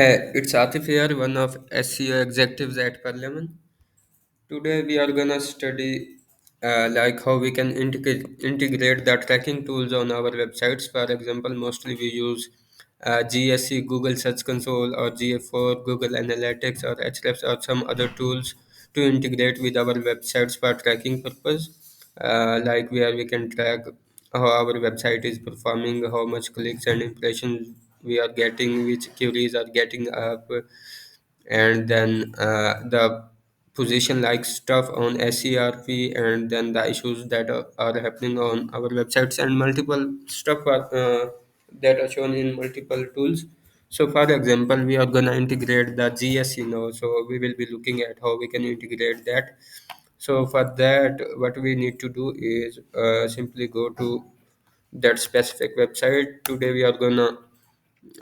Hey, it's Atif here, one of SEO executives at Parliament. Today we are gonna study like how we can integrate the tracking tools on our websites. For example, mostly we use GSE, Google Search Console, or GA4, Google Analytics, or Hrefs, or some other tools to integrate with our websites for tracking purpose. Like where we can track how our website is performing, how much clicks and impressions we are getting, which queries are getting up, and then the position like stuff on SERP, and then the issues that are happening on our websites, and multiple stuff that are shown in multiple tools. So for example, we are gonna integrate the GSE now, so we will be looking at how we can integrate that. So for that, what we need to do is simply go to that specific website. Today we are gonna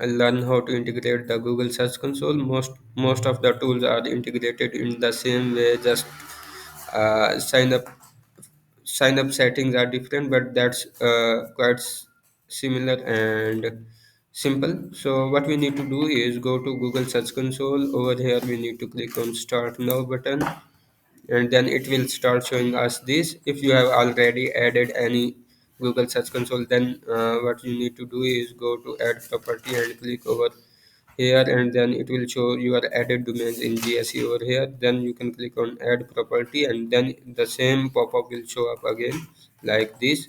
learn how to integrate the Google Search Console. Most of the tools are integrated in the same way. Just uh, sign up sign up settings are different, but that's quite similar and simple. So what we need to do is go to Google Search Console. Over here we need to click on Start Now button, and then it will start showing us this. If you have already added any Google Search Console, then what you need to do is go to Add Property and click over here, and then it will show your added domains in GSE over here. Then you can click on Add Property, and then the same pop-up will show up again like this.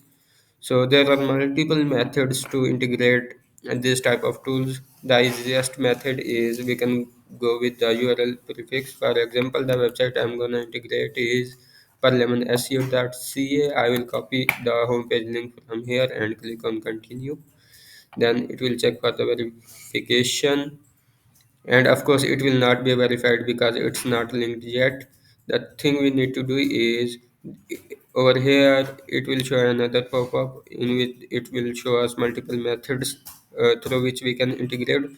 So there are multiple methods to integrate this type of tools. The easiest method is we can go with the URL prefix. For example, the website I'm gonna integrate is parliamentSEO.ca. I will copy the homepage link from here and click on continue. Then it will check for the verification, and of course it will not be verified because it's not linked yet. The thing we need to do is over here it will show another pop-up in which it will show us multiple methods through which we can integrate.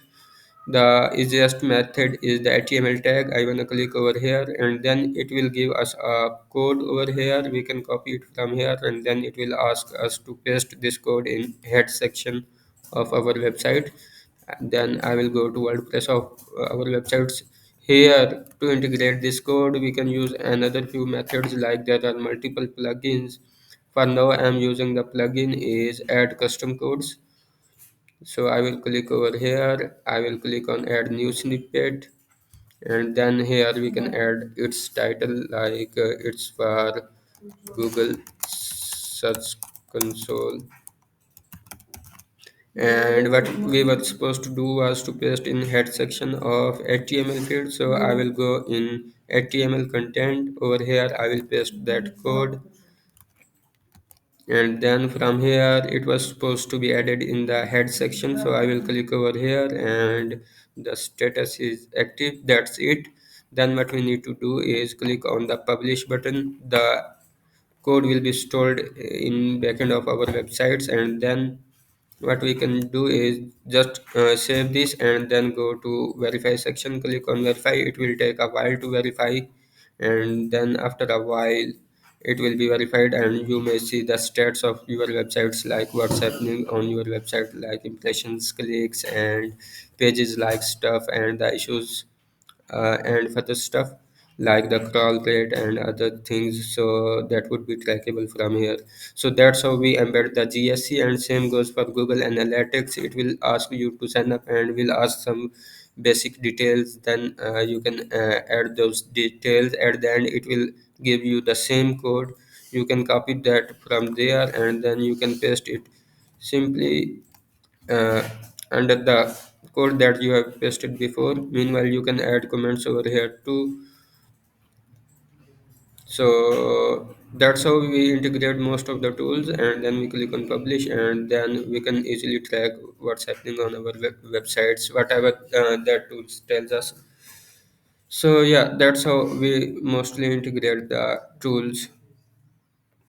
The easiest method is the HTML tag. I wanna click over here, and then it will give us a code over here. We can copy it from here, and then it will ask us to paste this code in head section of our website. Then I will go to WordPress of our websites. Here to integrate this code, we can use another few methods, like there are multiple plugins. For now, I am using the plugin is add custom codes. So I will click over here. I will click on add new snippet, and then here we can add its title, like it's for Google Search Console. And what we were supposed to do was to paste in head section of HTML field. So I will go in HTML content. Over here I will paste that code, and then from here it was supposed to be added in the head section. So I will click over here, and the status is active. That's it. Then what we need to do is click on the publish button. The code will be stored in backend of our websites, and then what we can do is just save this and then go to verify section. Click on verify. It will take a while to verify, and then after a while it will be verified, and you may see the stats of your websites, like what's happening on your website, like impressions, clicks, and pages like stuff, and the issues and further stuff like the crawl rate and other things. So that would be trackable from here. So that's how we embed the GSC, and same goes for Google Analytics. It will ask you to sign up and will ask some basic details. Then you can add those details. At the end it will give you the same code. You can copy that from there, and then you can paste it simply uh, under the code that you have pasted before. Meanwhile, you can add comments over here too. So that's how we integrate most of the tools, and then we click on publish, and then we can easily track what's happening on our websites, whatever that tools tells us. So yeah, that's how we mostly integrate the tools.